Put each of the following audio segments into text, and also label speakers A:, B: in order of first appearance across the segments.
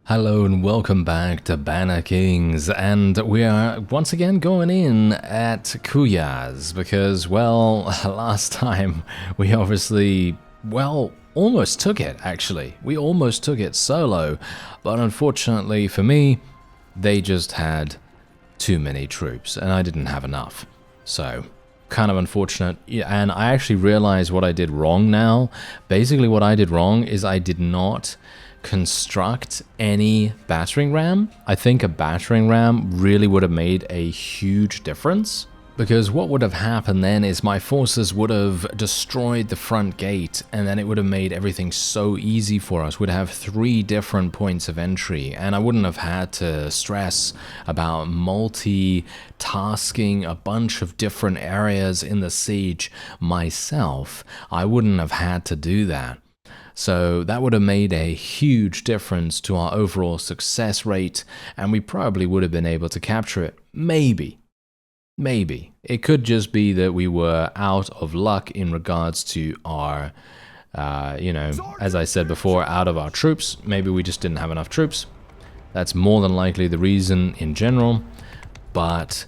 A: Hello and welcome back to BannerKings, and we are once again going in at Kuyaz because, well, last time we obviously, almost took it actually. We almost took it solo, but unfortunately for me, they just had too many troops and I didn't have enough. So, kind of unfortunate. Yeah, and I actually realized what I did wrong now. Basically what I did wrong is I did not construct any battering ram. I think a battering ram really would have made a huge difference, because what would have happened then is my forces would have destroyed the front gate, and then it would have made everything so easy for us. We'd have 3 different points of entry, and I wouldn't have had to stress about multi-tasking a bunch of different areas in the siege myself. I wouldn't have had to do that. So that would have made a huge difference to our overall success rate, and we probably would have been able to capture it. Maybe. It could just be that we were out of luck in regards to our, as I said before, out of our troops. Maybe we just didn't have enough troops. That's more than likely the reason in general, but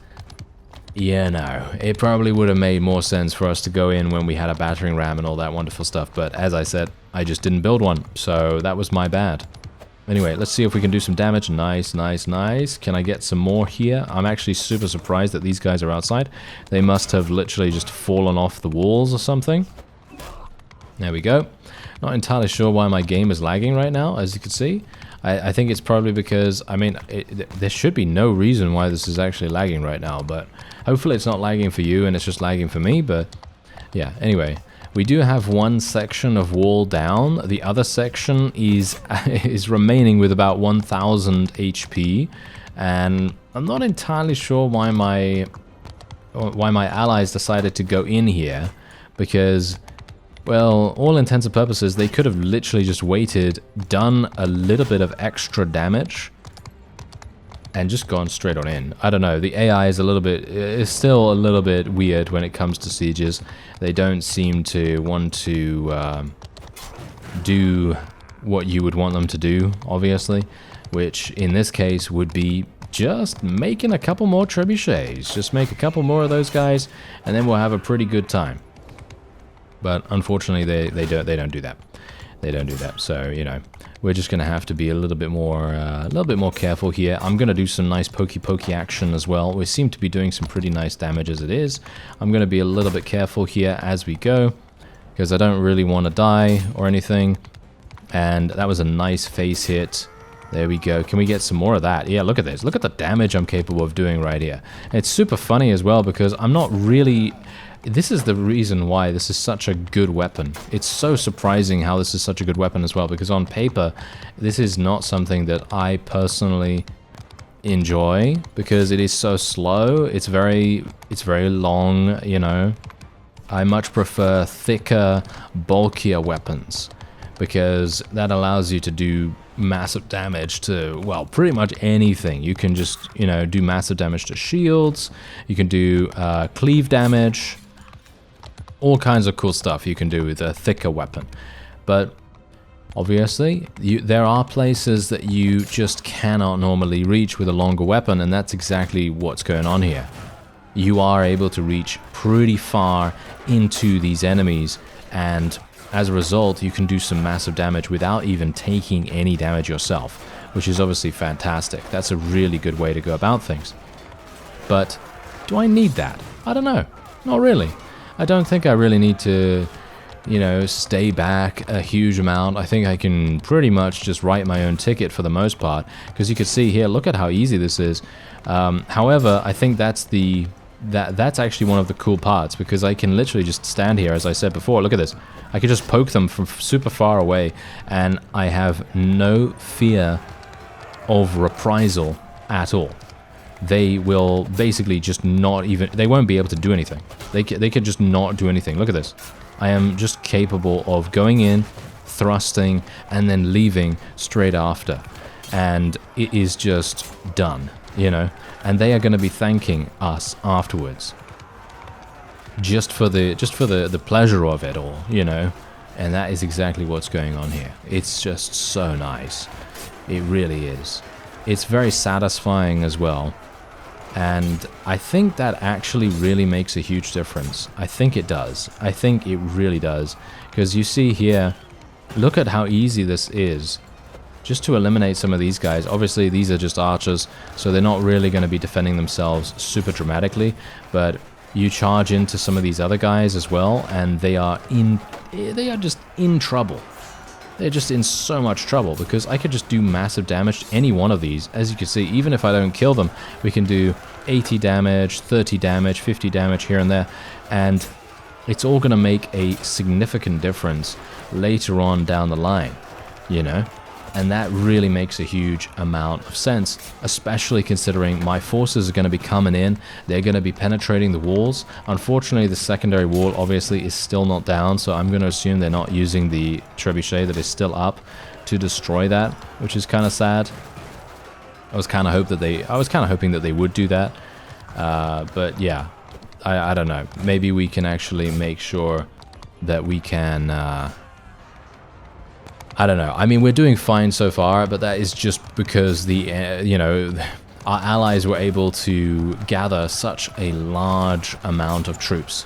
A: yeah, no, it probably would have made more sense for us to go in when we had a battering ram and all that wonderful stuff, but as I said, I just didn't build one, so that was my bad. Anyway, let's see if we can do some damage. Nice. Can I get some more here? I'm actually super surprised that these guys are outside. They must have literally just fallen off the walls or something. There we go. Not entirely sure why my game is lagging right now, as you can see. I think it's probably because, there should be no reason why this is actually lagging right now, but hopefully it's not lagging for you and it's just lagging for me, but yeah, anyway. We do have one section of wall down. The other section is remaining with about 1000 HP, and I'm not entirely sure why my allies decided to go in here, because, well, all intents and purposes, they could have literally just waited, done a little bit of extra damage, and just gone straight on in. I don't know, the AI is still a little bit weird when it comes to sieges. They don't seem to want to do what you would want them to do, obviously, which in this case would be just making a couple more trebuchets. Just make a couple more of those guys, and then we'll have a pretty good time. But unfortunately, they don't do that. They don't do that. So, you know, we're just going to have to be a little bit more careful here. I'm going to do some nice pokey action as well. We seem to be doing some pretty nice damage as it is. I'm going to be a little bit careful here as we go, because I don't really want to die or anything. And that was a nice face hit. There we go. Can we get some more of that? Yeah, look at this. Look at the damage I'm capable of doing right here. And it's super funny as well, because I'm not really... This is the reason why this is such a good weapon. It's so surprising how this is such a good weapon as well, because on paper, this is not something that I personally enjoy, because it is so slow. It's very long, you know. I much prefer thicker, bulkier weapons, because that allows you to do massive damage to, well, pretty much anything. You can just, you know, do massive damage to shields. You can do cleave damage. All kinds of cool stuff you can do with a thicker weapon. But obviously, there are places that you just cannot normally reach with a longer weapon, and that's exactly what's going on here. You are able to reach pretty far into these enemies, and as a result, you can do some massive damage without even taking any damage yourself, which is obviously fantastic. That's a really good way to go about things. But do I need that? I don't know. Not really. I don't think I really need to, you know, stay back a huge amount. I think I can pretty much just write my own ticket for the most part, because you can see here, look at how easy this is. However, I think that's actually one of the cool parts, because I can literally just stand here, as I said before. Look at this. I can just poke them from super far away, and I have no fear of reprisal at all. They will basically just not even... They won't be able to do anything. They can just not do anything. Look at this. I am just capable of going in, thrusting, and then leaving straight after. And it is just done, you know? And they are going to be thanking us afterwards. Just for the pleasure of it all, you know? And that is exactly what's going on here. It's just so nice. It really is. It's very satisfying as well. And I think that actually really makes a huge difference. I think it does. I think it really does. Because you see here, look at how easy this is. Just to eliminate some of these guys. Obviously, these are just archers, so they're not really going to be defending themselves super dramatically. But you charge into some of these other guys as well, and they are just in trouble. They're just in so much trouble, because I could just do massive damage to any one of these. As you can see, even if I don't kill them, we can do 80 damage, 30 damage, 50 damage here and there, and it's all going to make a significant difference later on down the line, you know? And that really makes a huge amount of sense, especially considering my forces are going to be coming in. They're going to be penetrating the walls. Unfortunately, the secondary wall obviously is still not down, so I'm going to assume they're not using the trebuchet that is still up to destroy that, which is kind of sad. I was kind of hoping that they would do that, but yeah, I don't know. Maybe we can actually make sure that we can. I don't know. I mean, we're doing fine so far, but that is just because the, you know, our allies were able to gather such a large amount of troops.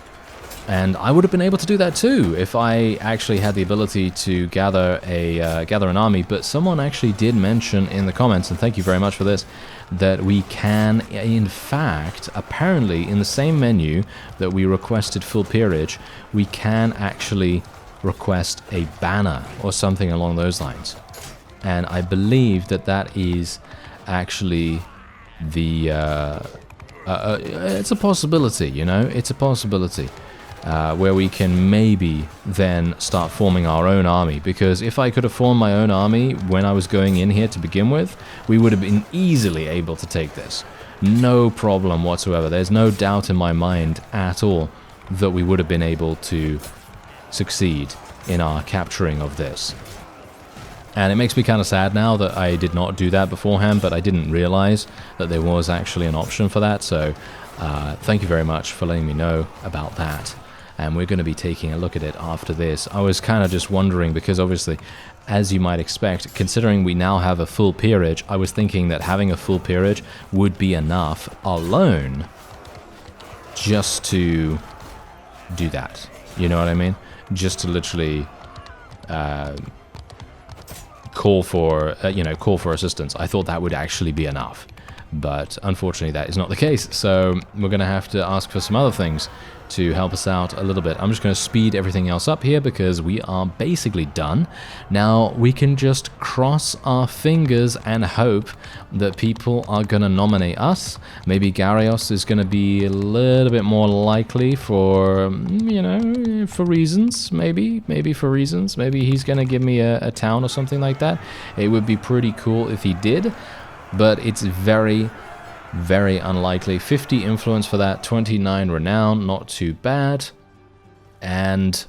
A: And I would have been able to do that too if I actually had the ability to gather an army. But someone actually did mention in the comments, and thank you very much for this, that we can, in fact, apparently in the same menu that we requested full peerage, we can actually request a banner or something along those lines. And I believe that that is actually the it's a possibility, you know, it's a possibility where we can maybe then start forming our own army. Because if I could have formed my own army when I was going in here to begin with, we would have been easily able to take this, no problem whatsoever. There's no doubt in my mind at all that we would have been able to succeed in our capturing of this. And it makes me kind of sad now that I did not do that beforehand, but I didn't realize that there was actually an option for that. So thank you very much for letting me know about that. And we're going to be taking a look at it after this. I was kind of just wondering, because obviously, as you might expect, considering we now have a full peerage, I was thinking that having a full peerage would be enough alone just to do that. You know what I mean? Just to literally call for assistance. I thought that would actually be enough, but unfortunately that is not the case. So we're going to have to ask for some other things to help us out a little bit. I'm just going to speed everything else up here because we are basically done. Now we can just cross our fingers and hope that people are going to nominate us. Maybe Garrios is going to be a little bit more likely for, you know, for reasons, maybe for reasons. Maybe he's going to give me a town or something like that. It would be pretty cool if he did, but it's very unlikely. 50 influence for that, 29 renown, not too bad. And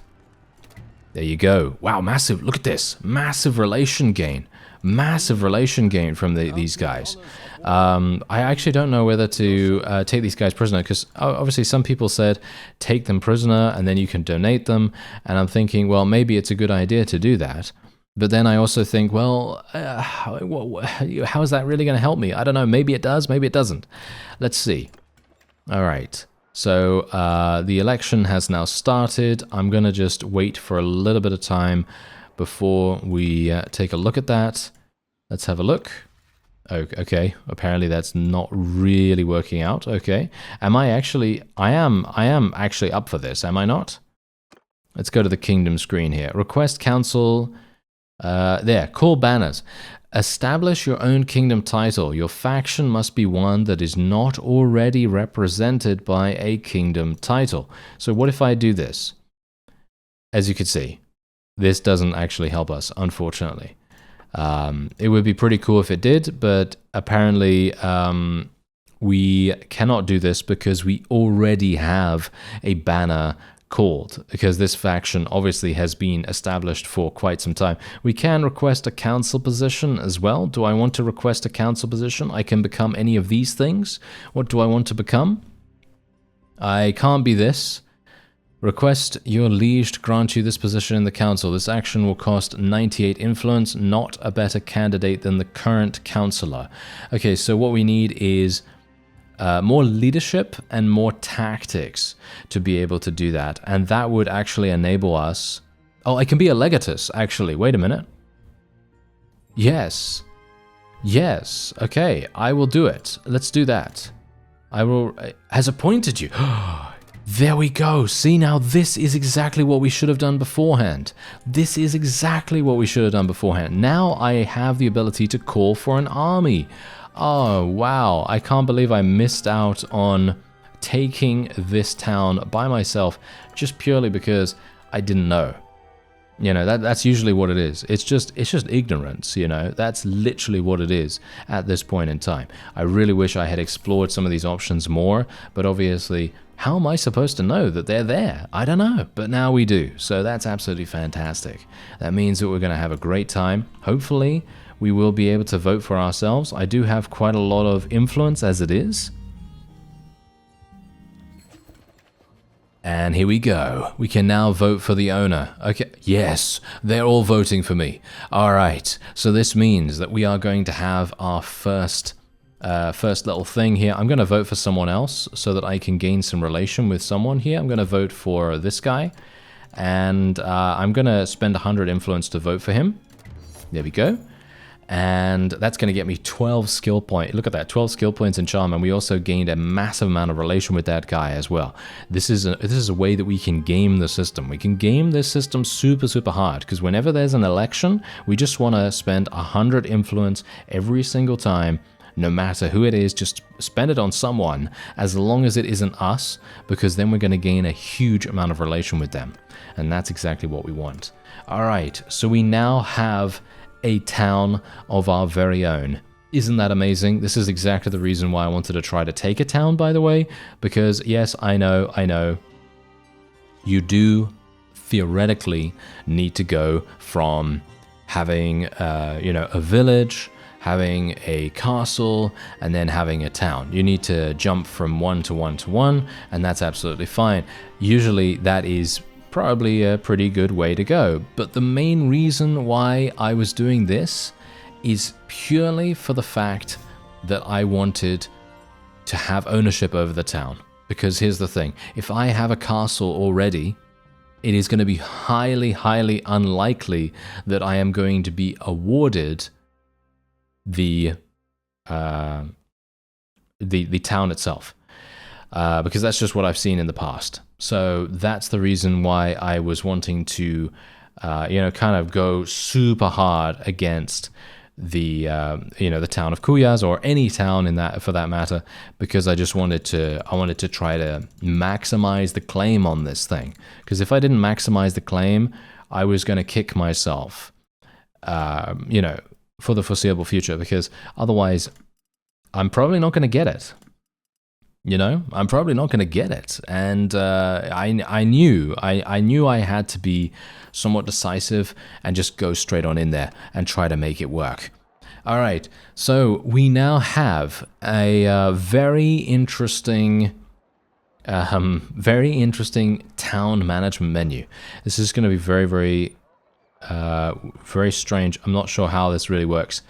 A: there you go. Wow, massive, look at this. Massive relation gain. Massive relation gain from these guys. I actually don't know whether to take these guys prisoner, because obviously some people said take them prisoner and then you can donate them. And I'm thinking, well, maybe it's a good idea to do that. But then I also think, well, how is that really going to help me? I don't know. Maybe it does, maybe it doesn't. Let's see. All right. So the election has now started. I'm going to just wait for a little bit of time before we take a look at that. Let's have a look. Okay. Apparently that's not really working out. Okay. Am I actually... I am actually up for this, am I not? Let's go to the kingdom screen here. Request council... there, call banners. Establish your own kingdom title. Your faction must be one that is not already represented by a kingdom title. So what if I do this? As you can see, this doesn't actually help us, unfortunately. It would be pretty cool if it did, but apparently we cannot do this because we already have a banner called, because this faction obviously has been established for quite some time. We can request a council position as well. Do I want to request a council position? I can become any of these things. What do I want to become? I can't be this. Request your liege to grant you this position in the council. This action will cost 98 influence, not a better candidate than the current councillor. Okay, so what we need is more leadership and more tactics to be able to do that. And that would actually enable us... Oh, I can be a legatus, actually. Wait a minute. Yes. Yes. Okay, I will do it. Let's do that. I will... Has appointed you. There we go. See, now this is exactly what we should have done beforehand. This is exactly what we should have done beforehand. Now I have the ability to call for an army. Oh, wow. I can't believe I missed out on taking this town by myself just purely because I didn't know. You know, that's usually what it is. It's just ignorance, you know. That's literally what it is at this point in time. I really wish I had explored some of these options more, but obviously, how am I supposed to know that they're there? I don't know, but now we do. So that's absolutely fantastic. That means that we're going to have a great time. Hopefully, we will be able to vote for ourselves. I do have quite a lot of influence as it is. And here we go. We can now vote for the owner. Okay, yes, they're all voting for me. All right, so this means that we are going to have our first little thing here. I'm going to vote for someone else so that I can gain some relation with someone here. I'm going to vote for this guy, and I'm going to spend 100 influence to vote for him. There we go. And that's going to get me 12 skill points. Look at that, 12 skill points in charm, and we also gained a massive amount of relation with that guy as well. This is a way that we can game the system. We can game this system super, super hard, because whenever there's an election, we just want to spend 100 influence every single time, no matter who it is. Just spend it on someone, as long as it isn't us, because then we're going to gain a huge amount of relation with them. And that's exactly what we want. All right, so we now have a town of our very own. Isn't that amazing? This is exactly the reason why I wanted to try to take a town, by the way, because yes, I know, you do theoretically need to go from having, you know, a village, having a castle, and then having a town. You need to jump from one to one to one, and that's absolutely fine. Usually that is probably a pretty good way to go. But the main reason why I was doing this is purely for the fact that I wanted to have ownership over the town. Because here's the thing, if I have a castle already, it is going to be highly, highly unlikely that I am going to be awarded the town itself. Because that's just what I've seen in the past. So that's the reason why I was wanting to, you know, kind of go super hard against the, you know, the town of Kuyaz, or any town in that, for that matter, because I just wanted to try to maximize the claim on this thing. Because if I didn't maximize the claim, I was going to kick myself, you know, for the foreseeable future, because otherwise I'm probably not going to get it. You know, I'm probably not going to get it, and I knew I had to be somewhat decisive and just go straight on in there and try to make it work. All right, so we now have a very interesting town management menu. This is going to be very, very, very strange. I'm not sure how this really works.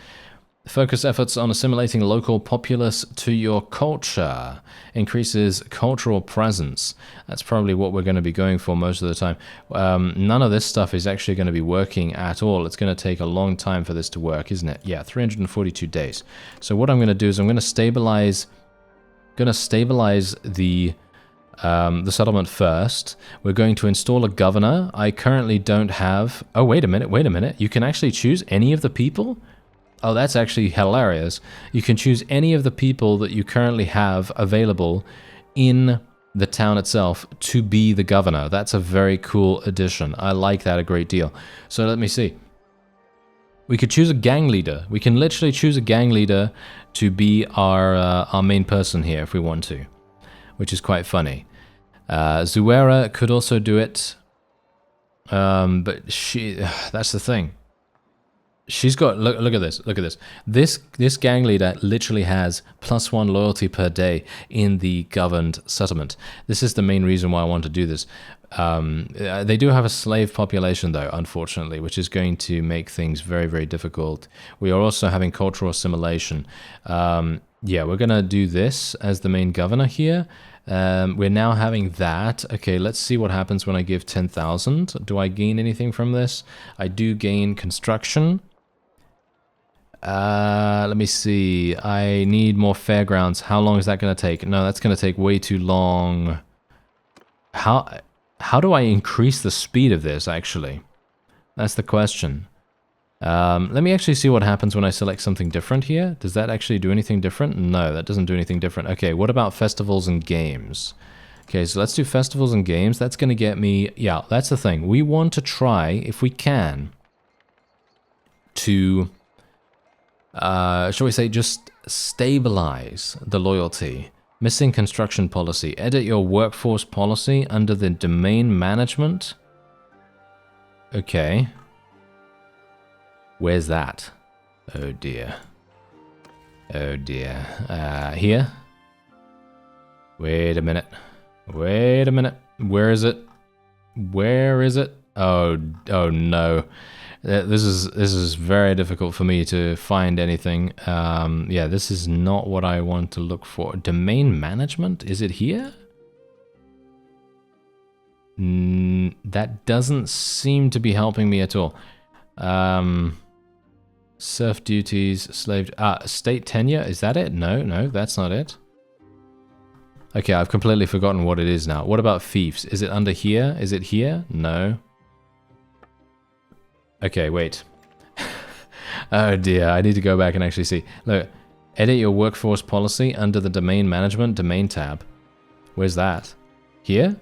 A: Focus efforts on assimilating local populace to your culture. Increases cultural presence. That's probably what we're going to be going for most of the time. None of this stuff is actually going to be working at all. It's going to take a long time for this to work, isn't it? Yeah, 342 days. So what I'm going to do is I'm going to stabilize the settlement first. We're going to install a governor. I currently don't have... Oh, wait a minute. You can actually choose any of the people? Oh, that's actually hilarious. You can choose any of the people that you currently have available in the town itself to be the governor. That's a very cool addition. I like that a great deal. So let me see. We could choose a gang leader. We can literally choose a gang leader to be our main person here if we want to, which is quite funny. Zuera could also do it, but that's the thing. She's got, look at this, look at this. This gang leader literally has +1 loyalty per day in the governed settlement. This is the main reason why I want to do this. They do have a slave population though, unfortunately, which is going to make things very, very difficult. We are also having cultural assimilation. Yeah, we're gonna do this as the main governor here. We're now having that. Okay, let's see what happens when I give 10,000. Do I gain anything from this? I do gain construction. Let me see. I need more fairgrounds. How long is that going to take? No, that's going to take way too long. How do I increase the speed of this, actually? That's the question. Let me actually see what happens when I select something different here. Does that actually do anything different? No, that doesn't do anything different. Okay, what about festivals and games? Okay, so let's do festivals and games. That's going to get me... Yeah, that's the thing. We want to try, if we can, to... shall we say, just stabilize the loyalty. Missing construction policy. Edit your workforce policy under the domain management. Okay. Where's that? Oh dear. Oh dear. Here? Wait a minute. Wait a minute. Where is it? Where is it? Oh no. This is very difficult for me to find anything. Yeah, this is not what I want to look for. Domain management? Is it here? That doesn't seem to be helping me at all. Serf duties, slave... state tenure? Is that it? No, that's not it. Okay, I've completely forgotten what it is now. What about fiefs? Is it under here? Is it here? No. Okay, wait. Oh dear, I need to go back and actually see. Look, edit your workforce policy under the domain management domain tab. Where's that? Here?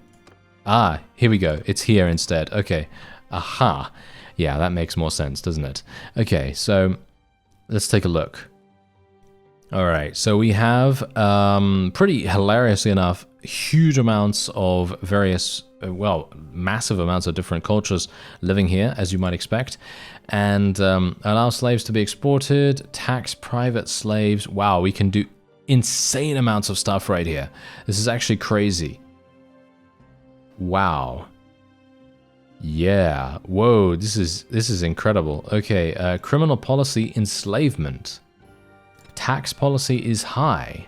A: Ah, here we go. It's here instead. Okay. Aha. Yeah, that makes more sense, doesn't it? Okay, so let's take a look. All right, so we have, pretty hilariously enough, huge amounts of various, well, massive amounts of different cultures living here, as you might expect, and allow slaves to be exported, tax private slaves. Wow, we can do insane amounts of stuff right here. This is actually crazy. Wow. Yeah. Whoa, this is incredible. Okay, criminal policy enslavement. Tax policy is high.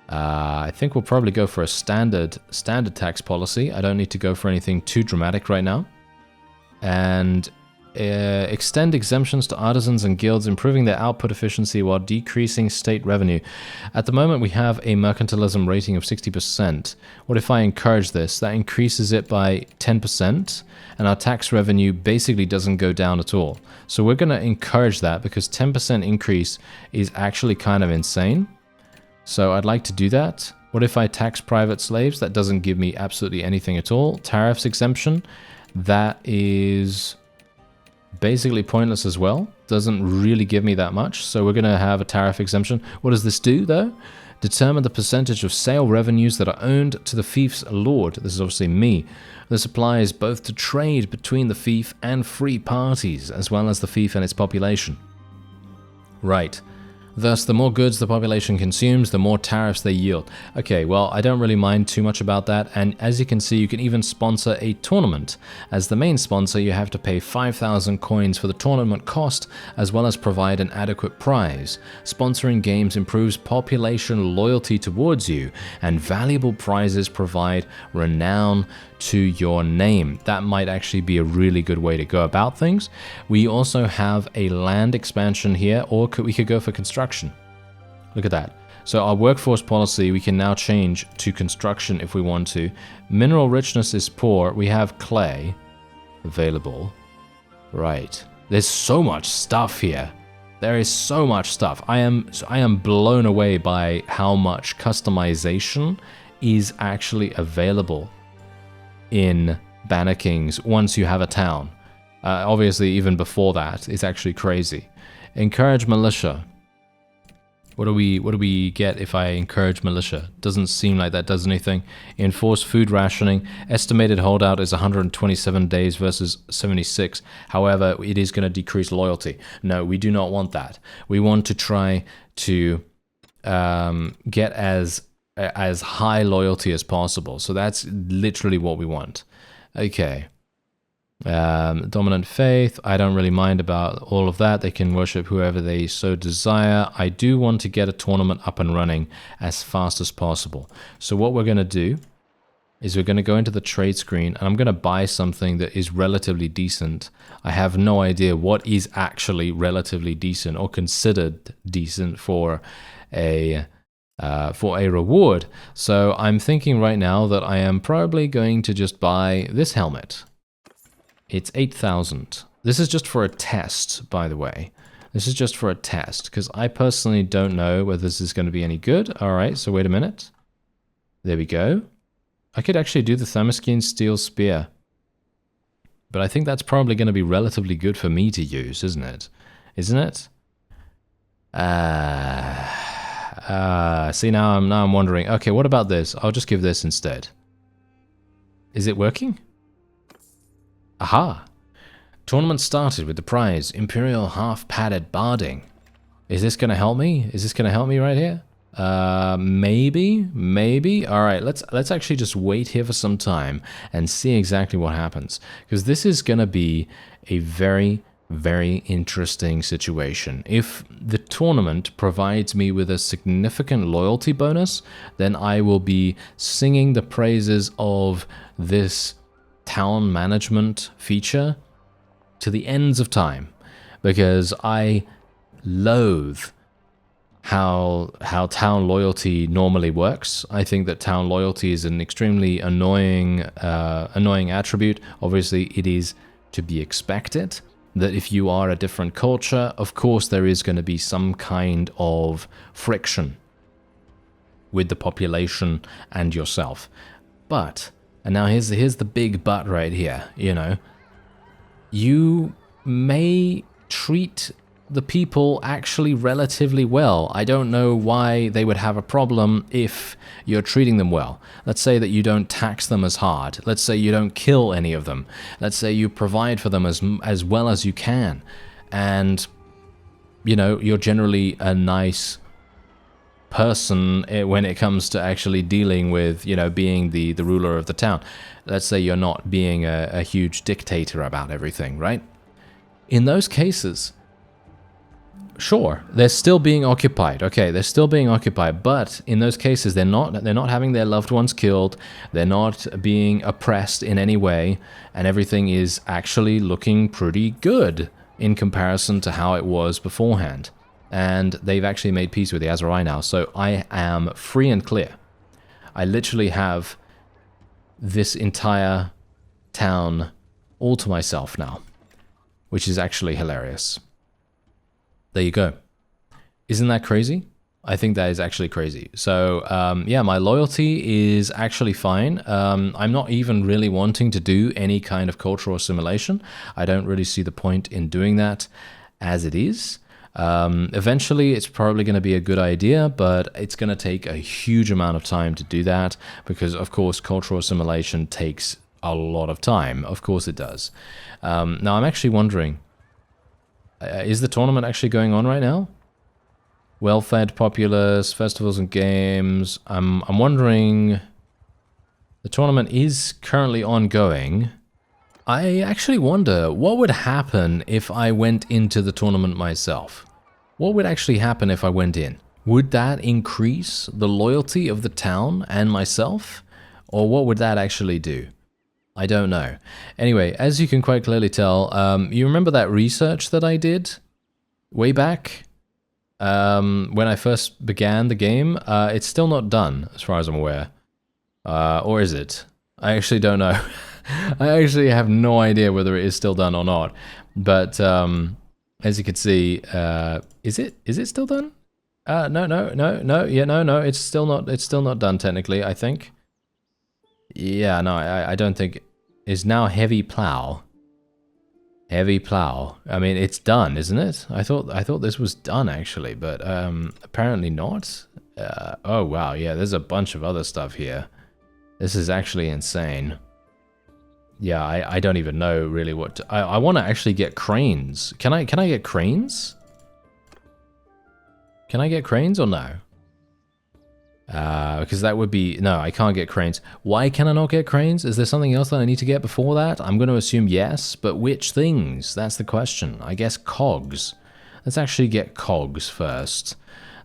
A: I think we'll probably go for a standard tax policy. I don't need to go for anything too dramatic right now. And extend exemptions to artisans and guilds, improving their output efficiency while decreasing state revenue. At the moment, we have a mercantilism rating of 60%. What if I encourage this? That increases it by 10%, and our tax revenue basically doesn't go down at all. So we're going to encourage that because 10% increase is actually kind of insane. So I'd like to do that. What if I tax private slaves? That doesn't give me absolutely anything at all. Tariffs exemption, that is basically pointless as well. Doesn't really give me that much. So we're going to have a tariff exemption. What does this do though? Determine the percentage of sale revenues that are owned to the fief's lord. This is obviously me. This applies both to trade between the fief and free parties, as well as the fief and its population. Right. Thus, the more goods the population consumes, the more tariffs they yield. Okay, well, I don't really mind too much about that, and as you can see, you can even sponsor a tournament. As the main sponsor, you have to pay 5,000 coins for the tournament cost, as well as provide an adequate prize. Sponsoring games improves population loyalty towards you, and valuable prizes provide renown to your name. That might actually be a really good way to go about things. We also have a land expansion here, or we could go for construction. Look at that. So our workforce policy we can now change to construction if we want to. Mineral richness is poor. We have clay available. Right. There's so much stuff here. There is so much stuff. I am blown away by how much customization is actually available in BannerKings once you have a town. Obviously, even before that, it's actually crazy. Encourage militia. What do we get if I encourage militia? Doesn't seem like that does anything. Enforce food rationing. Estimated holdout is 127 days versus 76. However, it is going to decrease loyalty. No, we do not want that. We want to try to get as high loyalty as possible. So that's literally what we want. Okay. Dominant faith, I don't really mind about all of that. They can worship whoever they so desire. I do want to get a tournament up and running as fast as possible. So what we're going to do is we're going to go into the trade screen, and I'm going to buy something that is relatively decent. I have no idea what is actually relatively decent or considered decent for a reward. So I'm thinking right now that I am probably going to just buy this helmet. It's 8,000. This is just for a test, by the way. This is just for a test, because I personally don't know whether this is going to be any good. All right, so wait a minute. There we go. I could actually do the Thermoskin Steel Spear. But I think that's probably going to be relatively good for me to use, isn't it? Isn't it? See, now I'm wondering. Okay, what about this? I'll just give this instead. Is it working? Aha! Tournament started with the prize, Imperial Half-Padded Barding. Is this going to help me? Is this going to help me right here? Maybe. All right, let's actually just wait here for some time and see exactly what happens. Because this is going to be a very, very interesting situation. If the tournament provides me with a significant loyalty bonus, then I will be singing the praises of this town management feature to the ends of time, because I loathe how town loyalty normally works. I think that town loyalty is an extremely annoying attribute. Obviously, it is to be expected that if you are a different culture, of course there is going to be some kind of friction with the population and yourself. But and now here's the big but right here, you know. You may treat the people actually relatively well. I don't know why they would have a problem if you're treating them well. Let's say that you don't tax them as hard. Let's say you don't kill any of them. Let's say you provide for them as well as you can. And, you know, you're generally a nice person when it comes to actually dealing with, you know, being the ruler of the town. Let's say you're not being a huge dictator about everything, right? In those cases, sure, they're still being occupied. Okay, they're still being occupied, but in those cases, they're not having their loved ones killed. They're not being oppressed in any way, and everything is actually looking pretty good in comparison to how it was beforehand. And they've actually made peace with the Aserai now, so I am free and clear. I literally have this entire town all to myself now, which is actually hilarious. There you go. Isn't that crazy? I think that is actually crazy. So, yeah, my loyalty is actually fine. I'm not even really wanting to do any kind of cultural assimilation. I don't really see the point in doing that as it is. Eventually, it's probably going to be a good idea, but it's going to take a huge amount of time to do that because, of course, cultural assimilation takes a lot of time. Of course it does. Now, I'm actually wondering, is the tournament actually going on right now? Well-fed populace, festivals and games. I'm wondering, the tournament is currently ongoing. I actually wonder what would happen if I went into the tournament myself. What would actually happen if I went in? Would that increase the loyalty of the town and myself? Or what would that actually do? I don't know. Anyway, as you can quite clearly tell, you remember that research that I did way back when I first began the game? It's still not done, as far as I'm aware. Or is it? I actually don't know. I actually have no idea whether it is still done or not. But as you can see, is it still done? No. It's still not done technically, I think. Yeah, no, I don't think. Is now heavy plow. Heavy plow. I mean, it's done, isn't it? I thought this was done actually, but apparently not. Oh wow, yeah. There's a bunch of other stuff here. This is actually insane. Yeah, I don't even know really what to, I want to actually get cranes. Can I get cranes? Can I get cranes or no? Because that would be... No, I can't get cranes. Why can I not get cranes? Is there something else that I need to get before that? I'm going to assume yes, but which things? That's the question. I guess cogs. Let's actually get cogs first.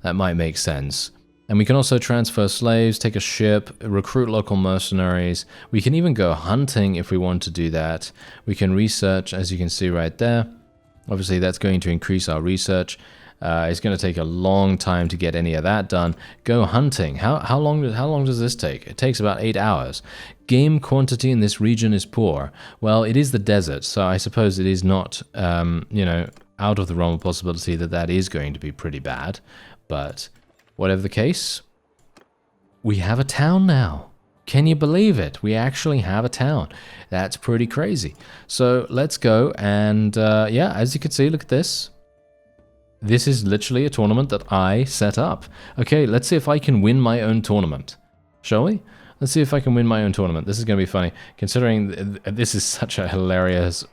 A: That might make sense. And we can also transfer slaves, take a ship, recruit local mercenaries. We can even go hunting if we want to do that. We can research, as you can see right there. Obviously, that's going to increase our research. It's going to take a long time to get any of that done. Go hunting. How long does this take? It takes about 8 hours. Game quantity in this region is poor. Well, it is the desert, so I suppose it is not, you know, out of the realm of possibility that that is going to be pretty bad. But whatever the case, we have a town now. Can you believe it? We actually have a town. That's pretty crazy. So let's go and, yeah, as you can see, look at this. This is literally a tournament that I set up. Okay, let's see if I can win my own tournament. Shall we? Let's see if I can win my own tournament. This is going to be funny, considering this is such a hilarious...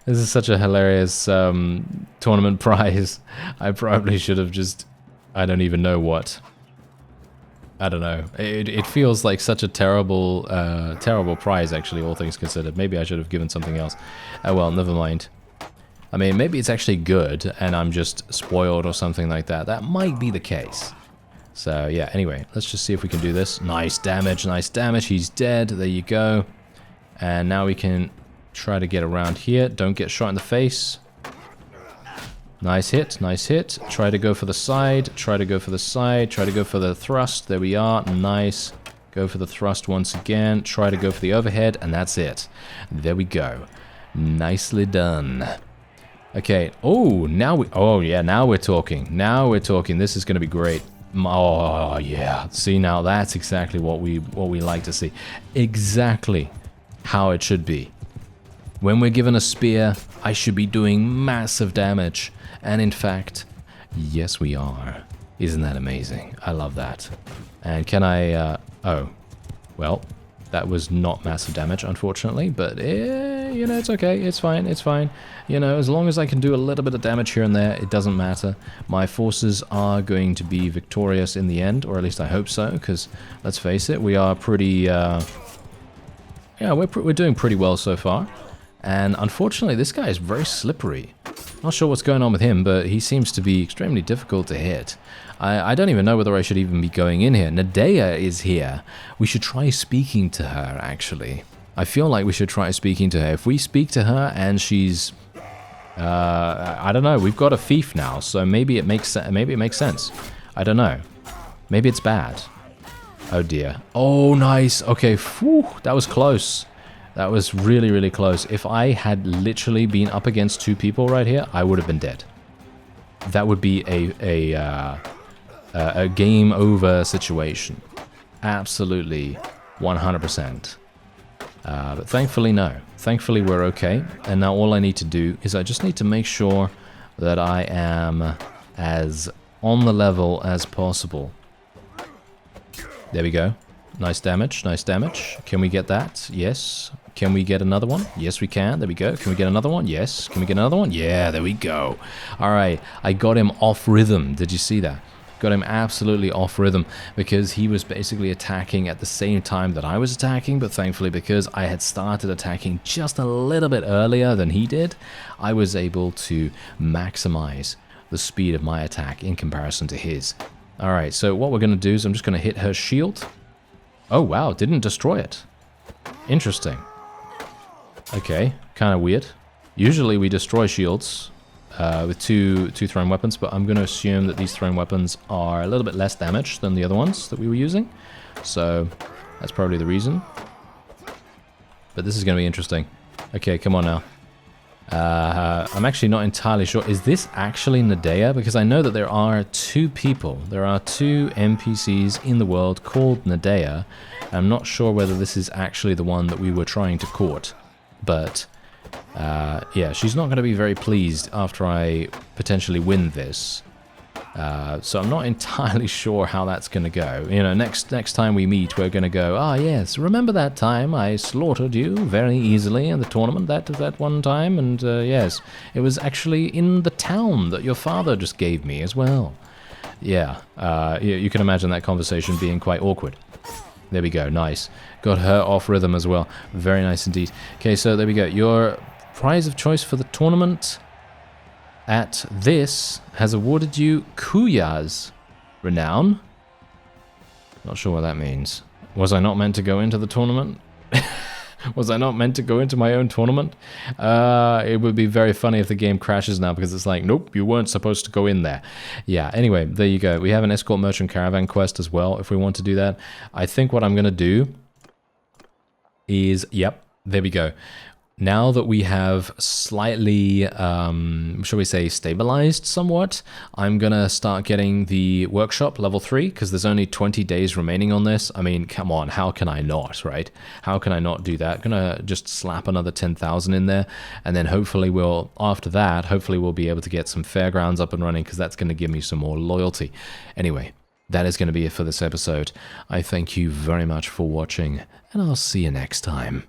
A: This is such a hilarious tournament prize. I probably should have just... I don't even know what. I don't know. It feels like such a terrible, terrible prize, actually, all things considered. Maybe I should have given something else. Oh well, never mind. I mean, maybe it's actually good, and I'm just spoiled or something like that. That might be the case. So, yeah, anyway, let's just see if we can do this. Nice damage, nice damage. He's dead. There you go. And now we can try to get around here. Don't get shot in the face. Nice hit, nice hit. Try to go for the side. Try to go for the side. Try to go for the thrust. There we are. Nice. Go for the thrust once again. Try to go for the overhead, and that's it. There we go. Nicely done. Okay. Oh, now we... Oh, yeah, now we're talking. Now we're talking. This is going to be great. Oh, yeah. See, now that's exactly what we like to see. Exactly how it should be. When we're given a spear, I should be doing massive damage. And in fact, yes, we are. Isn't that amazing? I love that. And can I... oh, well... That was not massive damage, unfortunately, but, you know, it's okay, it's fine, it's fine. You know, as long as I can do a little bit of damage here and there, it doesn't matter. My forces are going to be victorious in the end, or at least I hope so, because, let's face it, we are pretty, yeah, we're doing pretty well so far. And unfortunately, this guy is very slippery. Not sure what's going on with him, but he seems to be extremely difficult to hit. I don't even know whether I should even be going in here. Nadea is here. We should try speaking to her, actually. I feel like we should try speaking to her. If we speak to her and she's... I don't know. We've got a thief now, so maybe it makes sense. I don't know. Maybe it's bad. Oh, dear. Oh, nice. Okay, whew, that was close. That was really, really close. If I had literally been up against two people right here, I would have been dead. That would be a game over situation. Absolutely 100%. But thankfully, no. Thankfully, we're okay. And now all I need to do is I just need to make sure that I am as on the level as possible. There we go. Nice damage, nice damage. Can we get that? Yes. Can we get another one? Yes, we can. There we go. Can we get another one? Yes. Can we get another one? Yeah, there we go. All right. I got him off rhythm. Did you see that? Got him absolutely off rhythm because he was basically attacking at the same time that I was attacking, but thankfully because I had started attacking just a little bit earlier than he did, I was able to maximize the speed of my attack in comparison to his. All right, so what we're going to do is I'm just going to hit her shield. Oh, wow, didn't destroy it. Interesting. Okay, kind of weird. Usually we destroy shields with two thrown weapons, but I'm going to assume that these thrown weapons are a little bit less damage than the other ones that we were using. So that's probably the reason. But this is going to be interesting. Okay, come on now. I'm actually not entirely sure. Is this actually Nadea? Because I know that there are two people. There are two NPCs in the world called Nadea. I'm not sure whether this is actually the one that we were trying to court. But Yeah, she's not going to be very pleased after I potentially win this. So I'm not entirely sure how that's going to go. You know, next time we meet, we're going to go, ah, yes, remember that time I slaughtered you very easily in the tournament that one time? And yes, it was actually in the town that your father just gave me as well. Yeah, you can imagine that conversation being quite awkward. There we go, nice. Got her off rhythm as well. Very nice indeed. Okay, so there we go. Your prize of choice for the tournament at this has awarded you Kuya's renown. Not sure what that means. Was I not meant to go into the tournament? Was I not meant to go into my own tournament? It would be very funny if the game crashes now because it's like, nope, you weren't supposed to go in there. Yeah, anyway, there you go. We have an escort merchant caravan quest as well if we want to do that. I think what I'm going to do is, yep, there we go. Now that we have slightly, shall we say, stabilized somewhat, I'm going to start getting the workshop level 3, because there's only 20 days remaining on this. I mean, come on, how can I not, right? How can I not do that? I'm going to just slap another 10,000 in there, and then hopefully after that, hopefully we'll be able to get some fairgrounds up and running, because that's going to give me some more loyalty. Anyway, that is going to be it for this episode. I thank you very much for watching, and I'll see you next time.